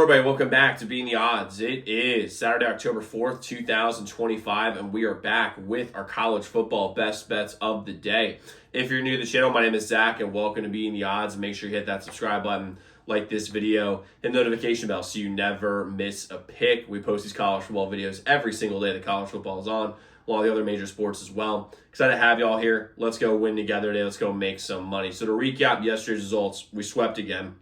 Everybody, welcome back to Being the Odds. It is Saturday, October 4th, 2025, and we are back with our college football best bets of the day. If you're new to the channel, my name is Zach, and welcome to Being the Odds. Make sure you hit that subscribe button, like this video, hit the notification bell so you never miss a pick. We post these college football videos every single day that college football is on, while the other major sports as well. Excited to have y'all here. Let's go win together today. Let's go make some money. So to recap yesterday's results, we swept again.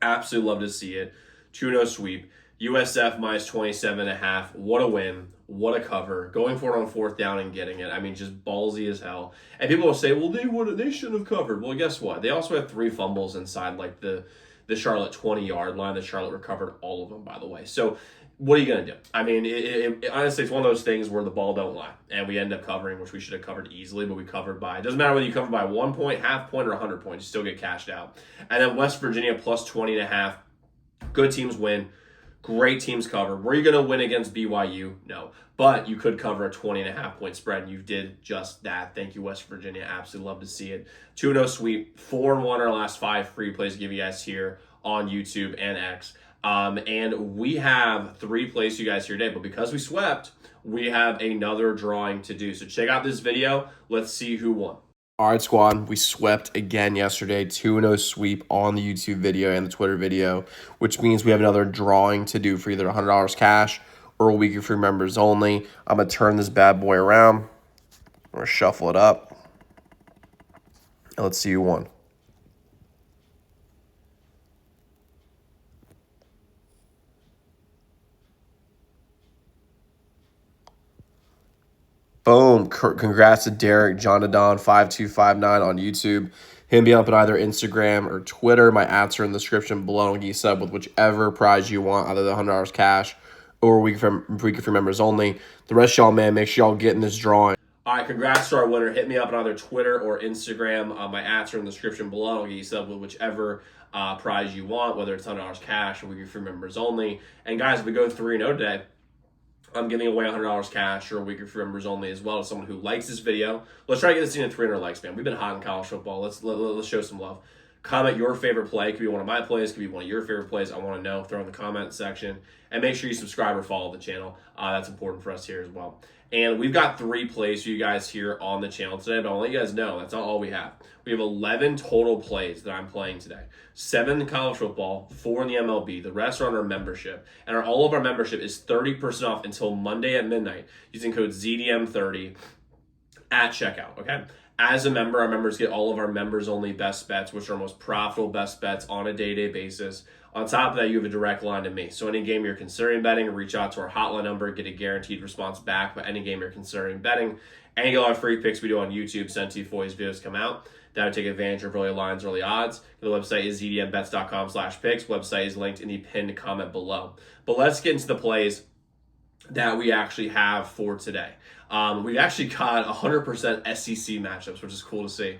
Absolutely love to see it. 2-0 sweep. USF minus 27.5. What a win. What a cover. Going for it on fourth down and getting it. I mean, just ballsy as hell. And people will say, well, they shouldn't have covered. Well, guess what? They also had 3 fumbles inside like the Charlotte 20-yard line. The Charlotte recovered all of them, by the way. So what are you going to do? I mean, honestly, it's one of those things where the ball don't lie. And we end up covering, which we should have covered easily, but we covered by, it doesn't matter whether you cover by 1 point, half point, or 100 points, you still get cashed out. And then West Virginia plus 20.5. Good teams win. Great teams cover. Were you going to win against BYU? No. But you could cover a 20.5 point spread, and you did just that. Thank you, West Virginia. Absolutely love to see it. 2-0 sweep. 4-1 our last 5 free plays to give you guys here on YouTube and X. And we have 3 plays for you guys here today. But because we swept, we have another drawing to do. So check out this video. Let's see who won. All right, squad, we swept again yesterday, 2-0 sweep on the YouTube video and the Twitter video, which means we have another drawing to do for either $100 cash or a week of free members only. I'm going to turn this bad boy around. I'm going to shuffle it up. And let's see who won. Boom. Congrats to Derek Jonadon 5259 on YouTube. Hit me up on either Instagram or Twitter. My ads are in the description below. And get you sub with whichever prize you want, either the $100 cash or week for members only. The rest of y'all, man, make sure y'all get in this drawing. All right, congrats to our winner. Hit me up on either Twitter or Instagram. My ads are in the description below. I'll get you sub with whichever prize you want, whether it's $100 cash or week for members only. And guys, if we go 3-0 today, I'm giving away $100 cash or a week of free members only as well to someone who likes this video. Let's try to get this thing to 300 likes, man. We've been hot in college football. Let's show some love. Comment your favorite play. It could be one of my plays. It could be one of your favorite plays. I want to know. Throw in the comment section. And make sure you subscribe or follow the channel. That's important for us here as well. And we've got 3 plays for you guys here on the channel today, but I'll let you guys know that's not all we have. We have 11 total plays that I'm playing today. 7 in college football, 4 in the MLB. The rest are on our membership. And all of our membership is 30% off until Monday at midnight using code ZDM30 at checkout, okay? As a member, our members get all of our members-only best bets, which are our most profitable best bets on a day-to-day basis. On top of that, you have a direct line to me. So any game you're considering betting, reach out to our hotline number, get a guaranteed response back. But any game you're considering betting, and you get a lot of free picks we do on YouTube, send to you before these videos come out. That would take advantage of early lines, early odds. The website is zdmbets.com/picks. Website is linked in the pinned comment below. But let's get into the plays that we actually have for today. We've actually got 100% SEC matchups, which is cool to see.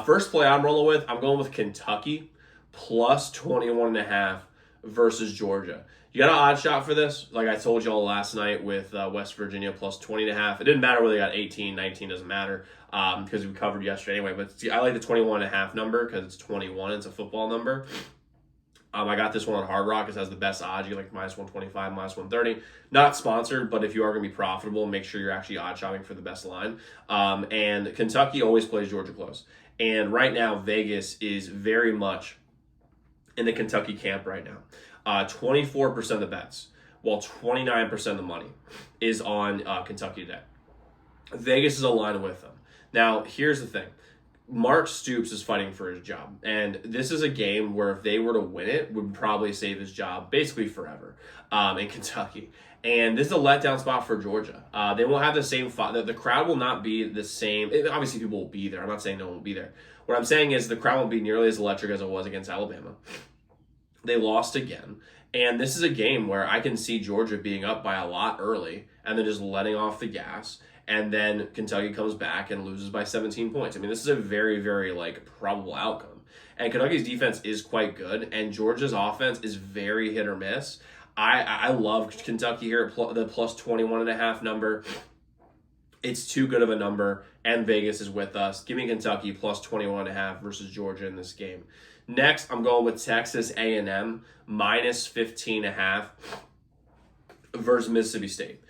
First play I'm rolling with, I'm going with Kentucky plus 21.5 versus Georgia. You got an odd shot for this, like I told y'all last night with West Virginia plus 20.5. It didn't matter whether they got 18, 19, doesn't matter because we covered yesterday anyway. But see, I like the 21.5 number because it's 21. It's a football number. I got this one on Hard Rock because it has the best odds. You get like minus 125, minus 130. Not sponsored, but if you are going to be profitable, make sure you're actually odd shopping for the best line. And Kentucky always plays Georgia close. And right now, Vegas is very much in the Kentucky camp right now. 24% of the bets, while 29% of the money is on Kentucky today. Vegas is aligned with them. Now, here's the thing. Mark Stoops is fighting for his job, and this is a game where if they were to win it, would probably save his job basically forever in Kentucky. And this is a letdown spot for Georgia. They won't have the same the crowd will not be the same. Obviously, people will be there. I'm not saying no one will be there. What I'm saying is the crowd won't be nearly as electric as it was against Alabama. They lost again. And this is a game where I can see Georgia being up by a lot early and then just letting off the gas. And then Kentucky comes back and loses by 17 points. I mean, this is a very, very, probable outcome. And Kentucky's defense is quite good, and Georgia's offense is very hit or miss. I love Kentucky here at the plus 21.5 number. It's too good of a number, and Vegas is with us. Give me Kentucky plus 21.5 versus Georgia in this game. Next, I'm going with Texas A&M minus 15.5 versus Mississippi State.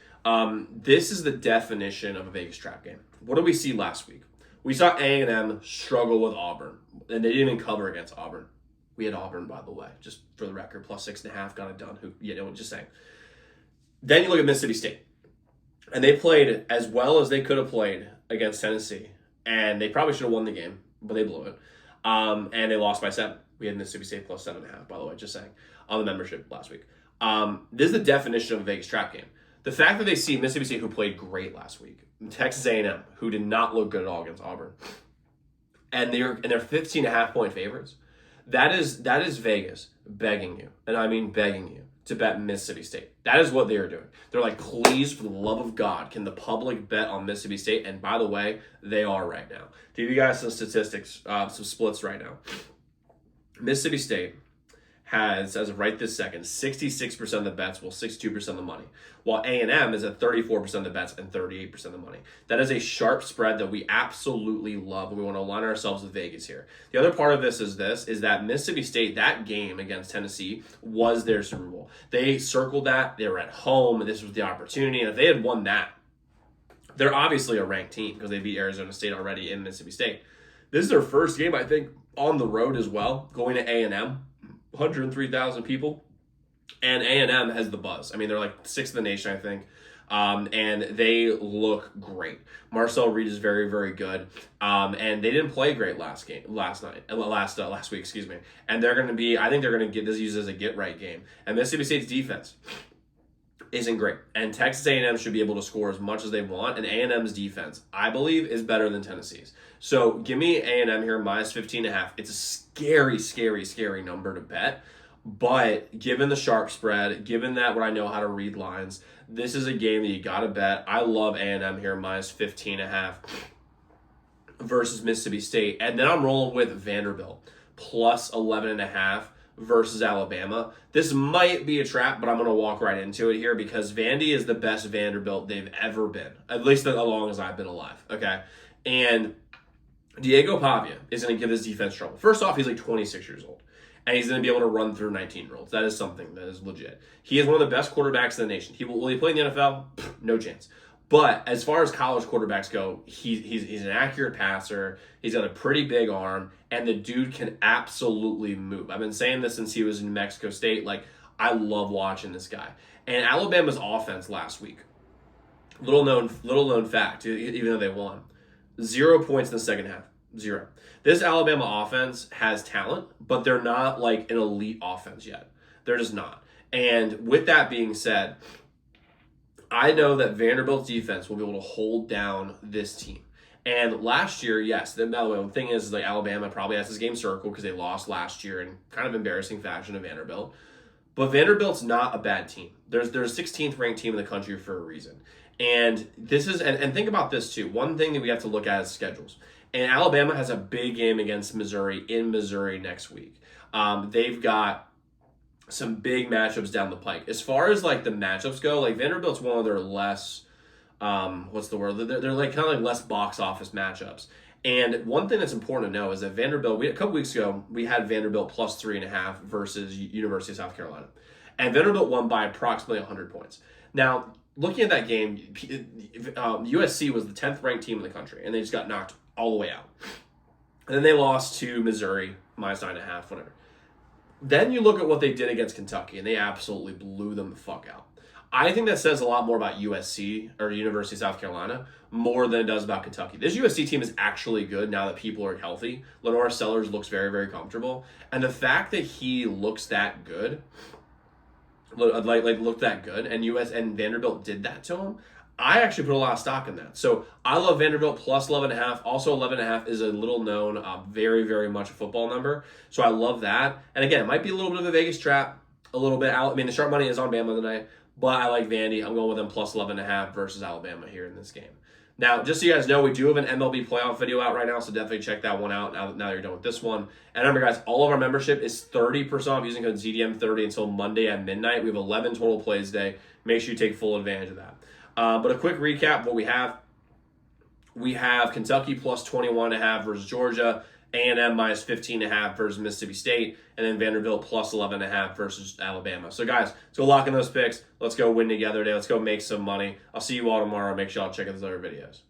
This is the definition of a Vegas trap game. What did we see last week? We saw A&M struggle with Auburn, and they didn't even cover against Auburn. We had Auburn, by the way, just for the record, plus 6.5, got it done. Just saying. Then you look at Mississippi State, and they played as well as they could have played against Tennessee, and they probably should have won the game, but they blew it, and they lost by 7. We had Mississippi State plus 7.5, by the way, just saying, on the membership last week. This is the definition of a Vegas trap game. The fact that they see Mississippi State, who played great last week, Texas A&M, who did not look good at all against Auburn, and they're 15.5 point favorites. That is Vegas begging you, and I mean begging you, to bet Mississippi State. That is what they are doing. They're like, please, for the love of God, can the public bet on Mississippi State? And by the way, they are right now. To give you guys some statistics, some splits right now. Mississippi State has, as of right this second, 66% of the bets, well, 62% of the money, while A&M is at 34% of the bets and 38% of the money. That is a sharp spread that we absolutely love, and we want to align ourselves with Vegas here. The other part of this is that Mississippi State, that game against Tennessee, was their Super Bowl. They circled that. They were at home, and this was the opportunity, and if they had won that, they're obviously a ranked team because they beat Arizona State already in Mississippi State. This is their first game, I think, on the road as well, going to A&M. 103,000 people, and A&M has the buzz. I mean, they're like 6th in the nation, I think, and they look great. Marcel Reed is very, very good, and they didn't play great last week, excuse me. And they're going to be, I think they're going to get this used as a get-right game. And Mississippi State's defense isn't great, and Texas A&M should be able to score as much as they want, and A&M's defense, I believe, is better than Tennessee's. So give me A&M here, minus 15.5. It's a scary, scary, scary number to bet, but given the sharp spread, given that what I know how to read lines, this is a game that you got to bet. I love A&M here, minus 15.5 versus Mississippi State, and then I'm rolling with Vanderbilt, plus 11.5. versus Alabama. This might be a trap, but I'm going to walk right into it here because Vandy is the best Vanderbilt they've ever been, at least as long as I've been alive, okay? And Diego Pavia is going to give his defense trouble. First off, he's like 26 years old, and he's going to be able to run through 19-year-olds. That is something that is legit. He is one of the best quarterbacks in the nation. Will he play in the NFL? No chance. But as far as college quarterbacks go, he's an accurate passer. He's got a pretty big arm, and the dude can absolutely move. I've been saying this since he was in Mexico State. Like, I love watching this guy. And Alabama's offense last week, little known fact, even though they won, 0 points in the second half. 0. This Alabama offense has talent, but they're not like an elite offense yet. They're just not. And with that being said, I know that Vanderbilt's defense will be able to hold down this team. And last year, yes, by the way, the thing is like Alabama probably has this game circled because they lost last year in kind of embarrassing fashion to Vanderbilt. But Vanderbilt's not a bad team. They're a 16th ranked team in the country for a reason. And this is, and think about this too. One thing that we have to look at is schedules. And Alabama has a big game against Missouri in Missouri next week. They've got some big matchups down the pike. As far as like the matchups go, like Vanderbilt's one of their less, what's the word? They're like kind of like less box office matchups. And one thing that's important to know is that Vanderbilt, a couple weeks ago, we had Vanderbilt plus 3.5 versus University of South Carolina. And Vanderbilt won by approximately 100 points. Now, looking at that game, USC was the 10th ranked team in the country, and they just got knocked all the way out. And then they lost to Missouri, minus 9.5, whatever. Then you look at what they did against Kentucky, and they absolutely blew them the fuck out. I think that says a lot more about USC, or University of South Carolina, more than it does about Kentucky. This USC team is actually good now that people are healthy. Lenore Sellers looks very, very comfortable. And the fact that he looks that good, looked that good, and Vanderbilt did that to him, I actually put a lot of stock in that. So I love Vanderbilt plus 11.5. Also 11.5 is a little known, very, very much a football number. So I love that. And again, it might be a little bit of a Vegas trap, a little bit out. I mean, the sharp money is on Bama tonight, but I like Vandy. I'm going with them plus 11.5 versus Alabama here in this game. Now, just so you guys know, we do have an MLB playoff video out right now, so definitely check that one out now you're done with this one. And remember, guys, all of our membership is 30% off using code ZDM30 until Monday at midnight. We have 11 total plays today. Make sure you take full advantage of that. But a quick recap of what we have. We have Kentucky plus 21.5 versus Georgia. A&M minus 15.5 versus Mississippi State, and then Vanderbilt plus 11.5 versus Alabama. So guys, let's go lock in those picks. Let's go win together today. Let's go make some money. I'll see you all tomorrow. Make sure y'all check out those other videos.